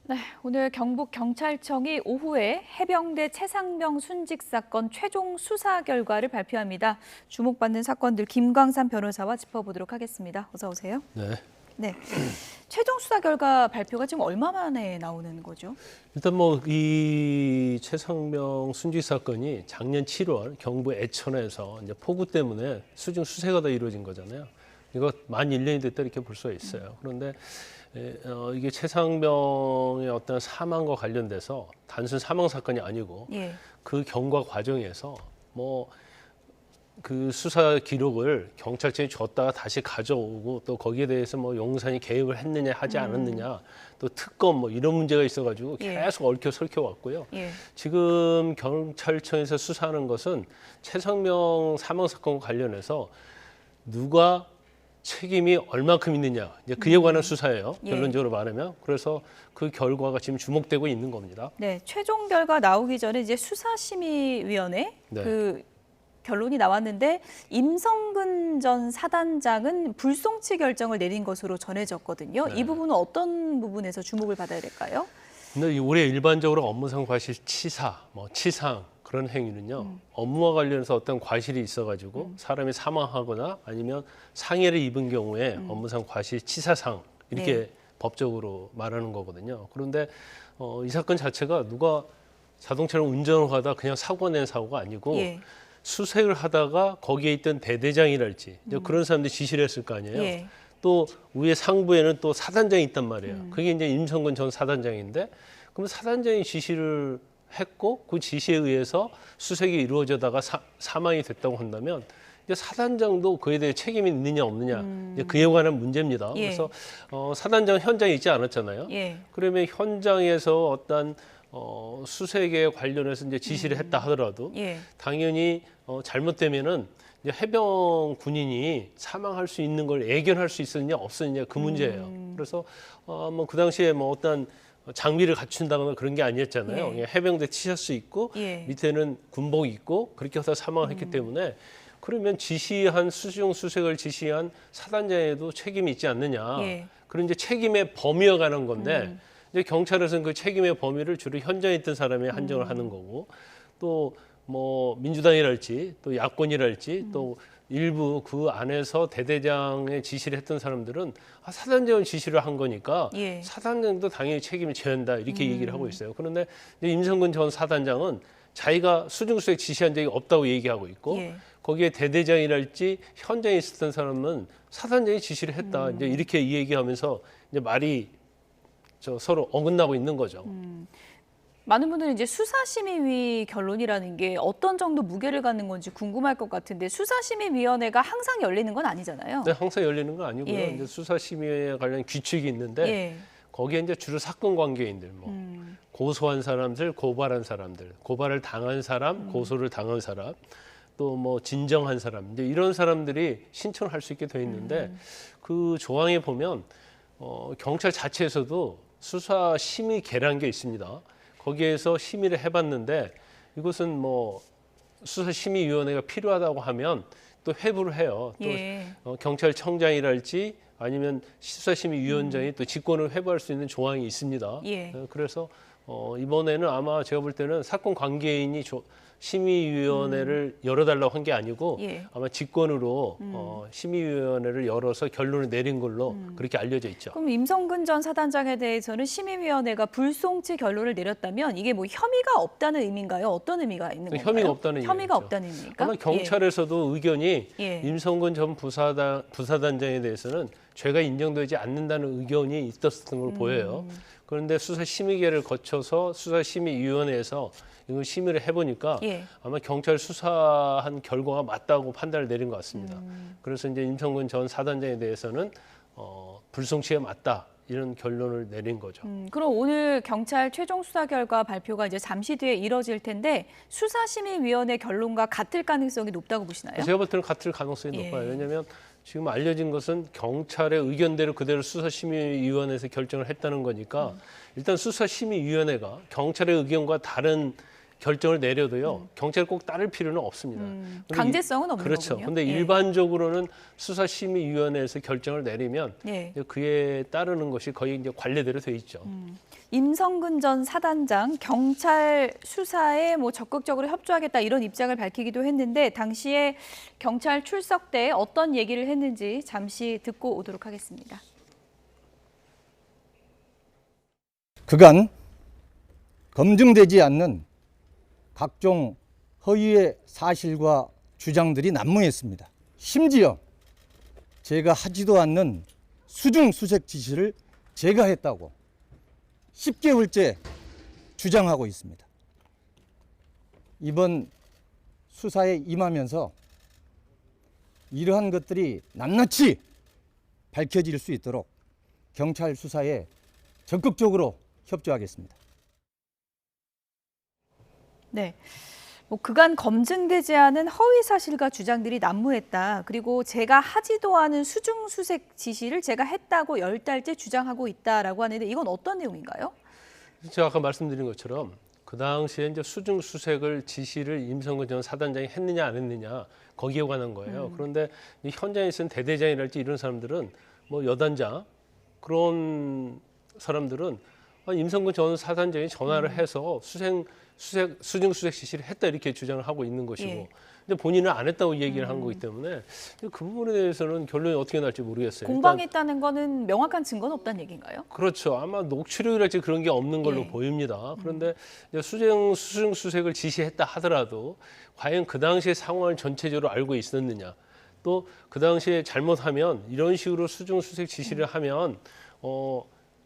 네, 오늘 경북경찰청이 오후에 해병대 최상병 순직 사건 최종 수사 결과를 발표합니다. 주목받는 사건들 김광산 변호사와 짚어보도록 하겠습니다. 어서 오세요. 네. 네, 최종 수사 결과 발표가 지금 얼마 만에 나오는 거죠? 일단 뭐 이 최상병 순직 사건이 작년 7월 경북 애천에서 이제 폭우 때문에 수중 수색가 다 이루어진 거잖아요. 이거 만 1년이 됐다 이렇게 볼 수가 있어요. 그런데 이게 최상병의 어떤 사망과 관련돼서 단순 사망 사건이 아니고 그 경과 과정에서 뭐 그 수사 기록을 경찰청이 줬다가 다시 가져오고 또 거기에 대해서 뭐 용산이 개입을 했느냐 하지 않았느냐 또 특검 뭐 이런 문제가 있어가지고 계속 얽혀 설켜 왔고요. 지금 경찰청에서 수사하는 것은 최상병 사망 사건과 관련해서 누가 책임이 얼만큼 있느냐 이제 그에 관한 수사예요. 결론적으로 말하면. 그래서 그 결과가 지금 주목되고 있는 겁니다. 네, 최종 결과 나오기 전에 이제 수사심의위원회 그 결론이 나왔는데 임성근 전 사단장은 불송치 결정을 내린 것으로 전해졌거든요. 이 부분은 어떤 부분에서 주목을 받아야 될까요? 근데 올해 일반적으로 업무상 과실치사, 뭐 치상 그런 행위는요. 업무와 관련해서 어떤 과실이 있어가지고 사람이 사망하거나 아니면 상해를 입은 경우에 업무상 과실치사상 이렇게 법적으로 말하는 거거든요. 그런데 이 사건 자체가 누가 자동차를 운전을 하다 그냥 사고가 낸 사고가 아니고 수색을 하다가 거기에 있던 대대장이랄지 그런 사람들이 지시를 했을 거 아니에요. 또 위에 상부에는 또 사단장이 있단 말이에요. 그게 이제 임성근 전 사단장인데 그러면 사단장이 지시를 했고 그 지시에 의해서 수색이 이루어져다가 사망이 됐다고 한다면 이제 사단장도 그에 대해 책임이 있느냐 없느냐 이제 그에 관한 문제입니다. 그래서 사단장은 현장에 있지 않았잖아요. 그러면 현장에서 어떤 수색에 관련해서 이제 지시를 했다 하더라도 당연히 잘못되면은 이제 해병 군인이 사망할 수 있는 걸 예견할 수 있었느냐 없었느냐 그 문제예요. 그래서 뭐 그 당시에 뭐 어떤 장비를 갖춘다거나 그런 게 아니었잖아요. 그냥 해병대 티셔츠 입고 밑에는 군복 입고 그렇게 해서 사망을 했기 때문에 그러면 지시한 수중 수색을 지시한 사단장에도 책임이 있지 않느냐. 그런 이제 책임의 범위에 관한 건데 이제 경찰에서는 그 책임의 범위를 주로 현장에 있던 사람이 한정을 하는 거고 또 뭐 민주당이랄지 또 야권이랄지 또 일부 그 안에서 대대장의 지시를 했던 사람들은 사단장은 지시를 한 거니까 사단장도 당연히 책임을 져야 한다 이렇게 얘기를 하고 있어요. 그런데 이제 임성근 전 사단장은 자기가 수중수색 지시한 적이 없다고 얘기하고 있고 거기에 대대장이랄지 현장에 있었던 사람은 사단장이 지시를 했다 이제 이렇게 얘기하면서 이제 말이 서로 어긋나고 있는 거죠. 많은 분들이 이제 수사심의위 결론이라는 게 어떤 정도 무게를 갖는 건지 궁금할 것 같은데 수사심의위원회가 항상 열리는 건 아니잖아요. 네, 항상 열리는 건 아니고요. 이제 수사심의에 관련 규칙이 있는데 거기에 이제 주로 사건 관계인들, 뭐 고소한 사람들, 고발한 사람들, 고발을 당한 사람, 고소를 당한 사람, 또 뭐 진정한 사람, 이제 이런 사람들이 신청을 할 수 있게 돼 있는데 그 조항에 보면 경찰 자체에서도 수사심의계라는 게 있습니다. 거기에서 심의를 해봤는데 이것은 뭐 수사심의위원회가 필요하다고 하면 또 회부를 해요. 또 경찰청장이랄지 아니면 수사심의위원장이 또 직권을 회부할 수 있는 조항이 있습니다. 그래서 이번에는 아마 제가 볼 때는 사건 관계인이 심의위원회를 열어달라고 한 게 아니고 아마 직권으로 심의위원회를 열어서 결론을 내린 걸로 그렇게 알려져 있죠. 그럼 임성근 전 사단장에 대해서는 심의위원회가 불송치 결론을 내렸다면 이게 뭐 혐의가 없다는 의미인가요? 어떤 의미가 있는 건가요? 혐의가 없다는 혐의가 의미죠. 없다는 의미입니까? 아마 경찰에서도 의견이 임성근 전 부사단장에 대해서는 죄가 인정되지 않는다는 의견이 있었던 걸로 보여요. 그런데 수사심의계를 거쳐서 수사심의위원회에서 이거 심의를 해보니까 아마 경찰 수사한 결과가 맞다고 판단을 내린 것 같습니다. 그래서 이제 임성근 전 사단장에 대해서는 불송치가 맞다 이런 결론을 내린 거죠. 그럼 오늘 경찰 최종 수사 결과 발표가 이제 잠시 뒤에 이뤄질 텐데 수사심의위원회 결론과 같을 가능성이 높다고 보시나요? 제가 볼 때는 같을 가능성이 높아요. 왜냐하면 지금 알려진 것은 경찰의 의견대로 그대로 수사심의위원회에서 결정을 했다는 거니까 일단 수사심의위원회가 경찰의 의견과 다른 결정을 내려도요 경찰 꼭 따를 필요는 없습니다. 근데 강제성은 없는 그렇죠. 거군요. 근데 예. 일반적으로는 수사심의위원회에서 결정을 내리면 예. 이제 그에 따르는 것이 거의 이제 관례대로 돼 있죠. 임성근 전 사단장 경찰 수사에 뭐 적극적으로 협조하겠다 이런 입장을 밝히기도 했는데 당시에 경찰 출석 때 어떤 얘기를 했는지 잠시 듣고 오도록 하겠습니다. 그간 검증되지 않는 각종 허위의 사실과 주장들이 난무했습니다. 심지어 제가 하지도 않는 수중수색 지시를 제가 했다고 10개월째 주장하고 있습니다. 이번 수사에 임하면서 이러한 것들이 낱낱이 밝혀질 수 있도록 경찰 수사에 적극적으로 협조하겠습니다. 네. 뭐 그간 검증되지 않은 허위 사실과 주장들이 난무했다. 그리고 제가 하지도 않은 수중수색 지시를 제가 했다고 10달째 주장하고 있다라고 하는데 이건 어떤 내용인가요? 제가 아까 말씀드린 것처럼 그 당시에 이제 수중수색을 지시를 임성근 전 사단장이 했느냐 안 했느냐 거기에 관한 거예요. 그런데 이 현장에 있는 대대장이랄지 이런 사람들은 뭐 여단장 그런 사람들은 임성근 전 사단장이 전화를 해서 수중수색 지시를 했다 이렇게 주장을 하고 있는 것이고 예. 근데 본인은 안 했다고 얘기를 한 거기 때문에 그 부분에 대해서는 결론이 어떻게 날지 모르겠어요. 공방했다는 거는 명확한 증거는 없다는 얘기인가요? 그렇죠. 아마 녹취록이랄지 그런 게 없는 걸로 예. 보입니다. 그런데 이제 수중수색을 지시했다 하더라도 과연 그 당시의 상황을 전체적으로 알고 있었느냐 또 그 당시에 잘못하면 이런 식으로 수중수색 지시를 하면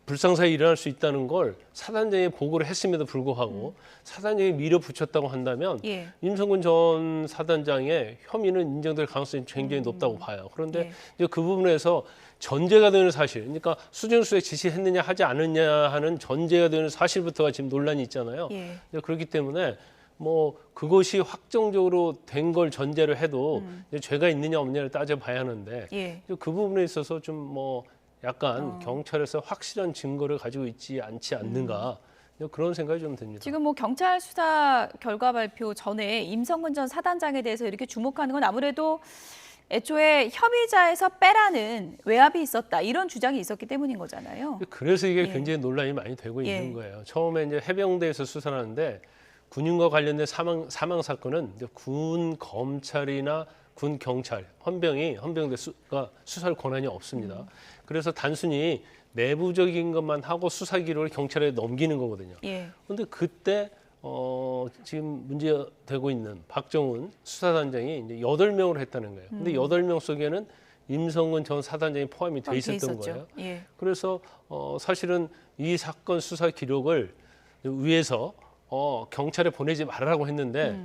불상사에 일어날 수 있다는 걸 사단장이 보고를 했음에도 불구하고 사단장이 밀어붙였다고 한다면 예. 임성근 전 사단장의 혐의는 인정될 가능성이 굉장히 높다고 봐요. 그런데 예. 이제 그 부분에서 전제가 되는 사실, 그러니까 수중수색 지시했느냐 하지 않았냐 하는 전제가 되는 사실부터가 지금 논란이 있잖아요. 예. 그렇기 때문에 뭐 그것이 확정적으로 된 걸 전제로 해도 이제 죄가 있느냐 없느냐를 따져봐야 하는데 예. 그 부분에 있어서 좀 뭐 약간 경찰에서 확실한 증거를 가지고 있지 않지 않는가 그런 생각이 좀 듭니다. 지금 뭐 경찰 수사 결과 발표 전에 임성근 전 사단장에 대해서 이렇게 주목하는 건 아무래도 애초에 협의자에서 빼라는 외압이 있었다 이런 주장이 있었기 때문인 거잖아요. 그래서 이게 예. 굉장히 논란이 많이 되고 예. 있는 거예요. 처음에 이제 해병대에서 수사를 하는데 군인과 관련된 사망 사건은 이제 군 검찰이나 군 경찰 헌병대가 수사할 권한이 없습니다. 그래서 단순히 내부적인 것만 하고 수사 기록을 경찰에 넘기는 거거든요. 예. 그런데 그때 지금 문제되고 있는 박정훈 수사단장이 이제 8명을 했다는 거예요. 근데 8명 속에는 임성근 전 사단장이 포함이 돼 있었던 거예요. 예. 그래서 사실은 이 사건 수사 기록을 위에서 경찰에 보내지 말라고 했는데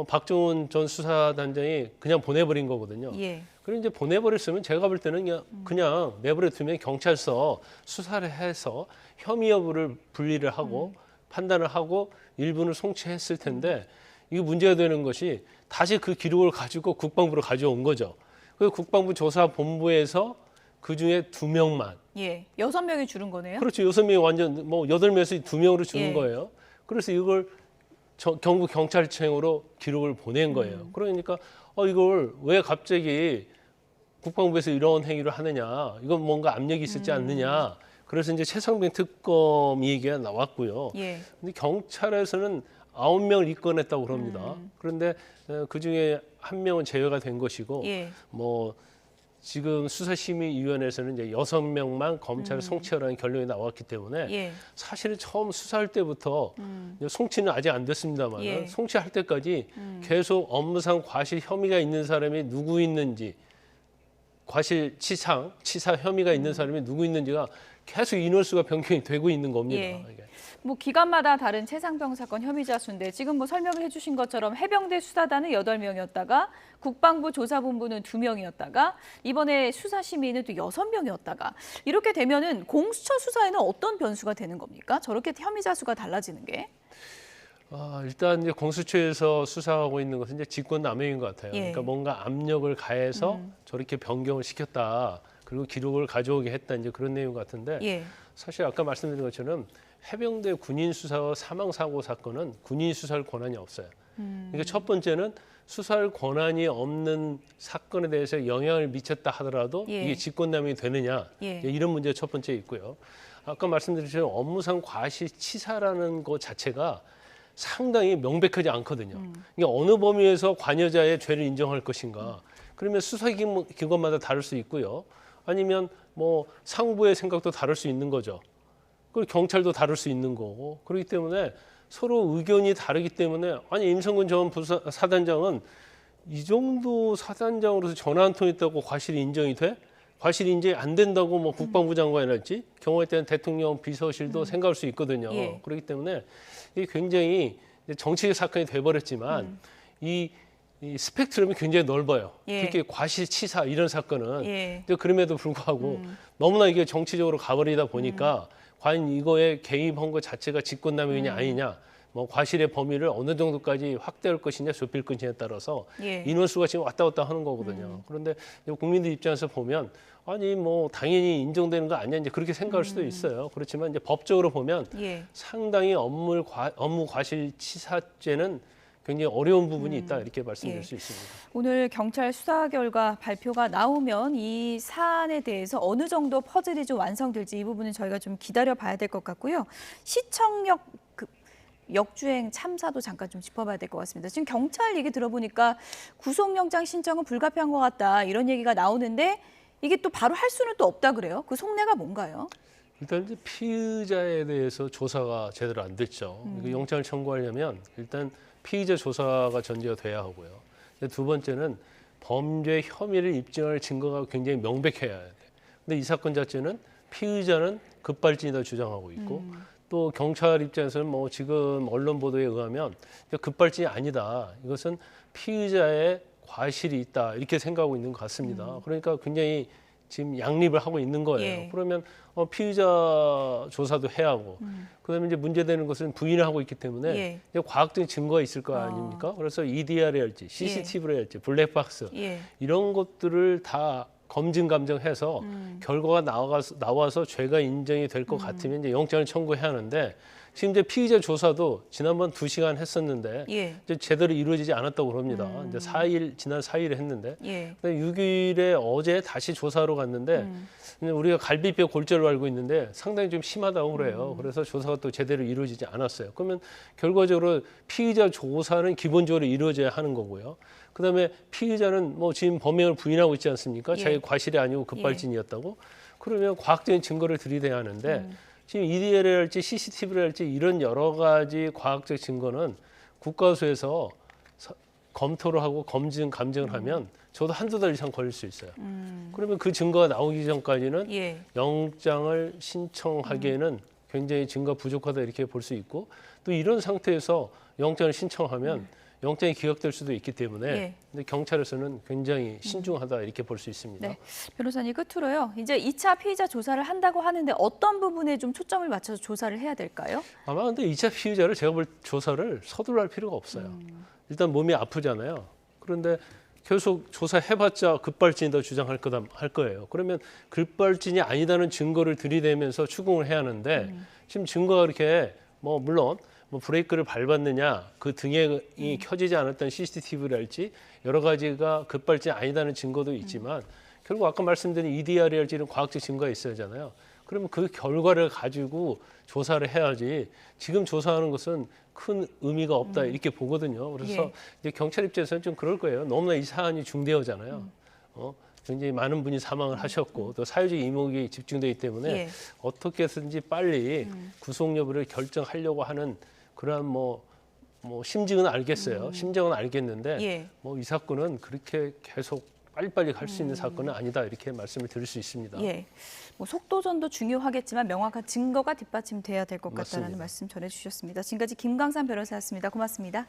박정훈 전 수사단장이 그냥 보내버린 거거든요. 예. 그리고 이제 보내버렸으면 제가 볼 때는 그냥 내버려 두면 경찰서 수사를 해서 혐의 여부를 분리를 하고 판단을 하고 일부는 송치했을 텐데 이게 문제가 되는 것이 다시 그 기록을 가지고 국방부로 가져온 거죠. 그래서 국방부 조사본부에서 그 중에 2명만. 예. 6명이 줄은 거네요. 그렇죠. 6명이 완전 뭐 8명에서 2명으로 주는 예. 거예요. 그래서 이걸 경북 경찰청으로 기록을 보낸 거예요. 그러니까 이걸 왜 갑자기 국방부에서 이런 행위를 하느냐, 이건 뭔가 압력이 있었지 않느냐. 그래서 이제 최성병 특검 얘기가 나왔고요. 예. 근데 경찰에서는 9명을 입건했다고 그럽니다. 그런데 그 중에 1명은 제외가 된 것이고, 예. 뭐 지금 수사심의위원회에서는 이제 6명만 검찰에 송치하라는 결론이 나왔기 때문에 예. 사실은 처음 수사할 때부터 송치는 아직 안 됐습니다만 예. 송치할 때까지 계속 업무상 과실 혐의가 있는 사람이 누구 있는지 과실 치사 혐의가 있는 사람이 누구 있는지가 계속 인원수가 변경이 되고 있는 겁니다. 예. 이게. 뭐 기관마다 다른 최상병 사건 혐의자 수인데 지금 뭐 설명을 해주신 것처럼 해병대 수사단은 8명이었다가 국방부 조사본부는 2명이었다가 이번에 수사심의는 또 6명이었다가 이렇게 되면은 공수처 수사에는 어떤 변수가 되는 겁니까? 저렇게 혐의자 수가 달라지는 게? 일단 이제 공수처에서 수사하고 있는 것은 이제 직권남용인 것 같아요. 예. 그러니까 뭔가 압력을 가해서 저렇게 변경을 시켰다. 그리고 기록을 가져오게 했다. 이제 그런 내용 같은데 예. 사실 아까 말씀드린 것처럼 해병대 군인 수사 사망 사고 사건은 군인이 수사할 권한이 없어요. 그러니까 첫 번째는 수사할 권한이 없는 사건에 대해서 영향을 미쳤다 하더라도 예. 이게 직권남용이 되느냐 예. 이런 문제가 첫 번째 있고요. 아까 말씀드렸지만 업무상 과실치사라는 것 자체가 상당히 명백하지 않거든요. 이게 어느 범위에서 관여자의 죄를 인정할 것인가. 그러면 수사기관마다 다를 수 있고요. 아니면 뭐 상부의 생각도 다를 수 있는 거죠. 그리고 경찰도 다를 수 있는 거고. 그렇기 때문에 서로 의견이 다르기 때문에 아니 임성근 전 사단장은 이 정도 사단장으로서 전화 한 통 있다고 과실이 인정이 돼? 과실이 인정이 안 된다고 뭐 국방부 장관이랄지 경우에 따른 대통령 비서실도 생각할 수 있거든요. 예. 그렇기 때문에 이게 굉장히 정치적 사건이 돼버렸지만 이 스펙트럼이 굉장히 넓어요. 예. 특히 과실치사 이런 사건은 예. 근데 그럼에도 불구하고 너무나 이게 정치적으로 가버리다 보니까 과연 이거에 개입한 것 자체가 직권남용이냐 아니냐, 뭐 과실의 범위를 어느 정도까지 확대할 것이냐 좁힐 것이냐에 따라서 예. 인원수가 지금 왔다 갔다 하는 거거든요. 그런데 국민들 입장에서 보면 아니 뭐 당연히 인정되는 거 아니냐 이제 그렇게 생각할 수도 있어요. 그렇지만 이제 법적으로 보면 예. 상당히 업무 과실치사죄는 굉장히 어려운 부분이 있다 이렇게 말씀드릴 예. 수 있습니다. 오늘 경찰 수사 결과 발표가 나오면 이 사안에 대해서 어느 정도 퍼즐이 좀 완성될지 이 부분은 저희가 좀 기다려 봐야 될 것 같고요. 시청역 역주행 참사도 잠깐 좀 짚어봐야 될 것 같습니다. 지금 경찰 얘기 들어보니까 구속영장 신청은 불가피한 것 같다 이런 얘기가 나오는데 이게 또 바로 할 수는 또 없다 그래요. 그 속내가 뭔가요? 일단 이제 피의자에 대해서 조사가 제대로 안 됐죠. 그 영장을 청구하려면 일단 피의자 조사가 전제가 돼야 하고요. 두 번째는 범죄 혐의를 입증할 증거가 굉장히 명백해야 돼. 근데 이 사건 자체는 피의자는 급발진이다 주장하고 있고 또 경찰 입장에서는 뭐 지금 언론 보도에 의하면 급발진이 아니다. 이것은 피의자의 과실이 있다 이렇게 생각하고 있는 것 같습니다. 그러니까 굉장히 지금 양립을 하고 있는 거예요. 예. 그러면 피의자 조사도 해야 하고, 그다음에 이제 문제되는 것은 부인을 하고 있기 때문에 예. 이제 과학적인 증거가 있을 거 아닙니까? 그래서 EDR이 할지, CCTV를 할지, 블랙박스 예. 이런 것들을 다 검증 감정해서 결과가 나와서 죄가 인정이 될 것 같으면 이제 영장을 청구해야 하는데 지금 이제 피의자 조사도 지난번 2시간 했었는데 예. 이제 제대로 이루어지지 않았다고 그럽니다. 이제 지난 4일에 했는데 예. 6일에 어제 다시 조사하러 갔는데 우리가 갈비뼈 골절로 알고 있는데 상당히 좀 심하다고 그래요. 그래서 조사가 또 제대로 이루어지지 않았어요. 그러면 결과적으로 피의자 조사는 기본적으로 이루어져야 하는 거고요. 그다음에 피의자는 뭐 지금 범행을 부인하고 있지 않습니까? 예. 자기 과실이 아니고 급발진이었다고. 그러면 과학적인 증거를 들이대야 하는데 지금 EDR을 할지 CCTV를 할지 이런 여러 가지 과학적 증거는 국가수에서 검토를 하고 감정을 하면 저도 한두 달 이상 걸릴 수 있어요. 그러면 그 증거가 나오기 전까지는 예. 영장을 신청하기에는 굉장히 증거가 부족하다 이렇게 볼 수 있고 또 이런 상태에서 영장을 신청하면 영장이 기각될 수도 있기 때문에 예. 근데 경찰에서는 굉장히 신중하다 이렇게 볼 수 있습니다. 네. 변호사님 끝으로요. 이제 2차 피의자 조사를 한다고 하는데 어떤 부분에 좀 초점을 맞춰서 조사를 해야 될까요? 아마 근데 2차 피의자를 제가 볼 조사를 서둘러 할 필요가 없어요. 일단 몸이 아프잖아요. 그런데 계속 조사해봤자 급발진이다 주장할 거예요. 그러면 급발진이 아니다는 증거를 들이대면서 추궁을 해야 하는데 지금 증거가 이렇게 뭐 물론 뭐 브레이크를 밟았느냐, 그 등에 켜지지 않았던 CCTV랄지 여러 가지가 급발진이 아니다는 증거도 있지만 결국 아까 말씀드린 EDR이랄지 이런 과학적 증거가 있어야 하잖아요. 그러면 그 결과를 가지고 조사를 해야지 지금 조사하는 것은 큰 의미가 없다 이렇게 보거든요. 그래서 예. 이제 경찰 입장에서는 좀 그럴 거예요. 너무나 이 사안이 중대하잖아요. 굉장히 많은 분이 사망을 하셨고 또 사회적 이목이 집중되기 때문에 예. 어떻게 해서든지 빨리 구속 여부를 결정하려고 하는 그러한 뭐 심증은 알겠어요. 심정은 알겠는데 예. 뭐 이 사건은 그렇게 계속 빨리빨리 갈 수 있는 사건은 아니다 이렇게 말씀을 드릴 수 있습니다. 예. 뭐 속도전도 중요하겠지만 명확한 증거가 뒷받침돼야 될 것 같다는 맞습니다. 말씀 전해주셨습니다. 지금까지 김광산 변호사였습니다. 고맙습니다.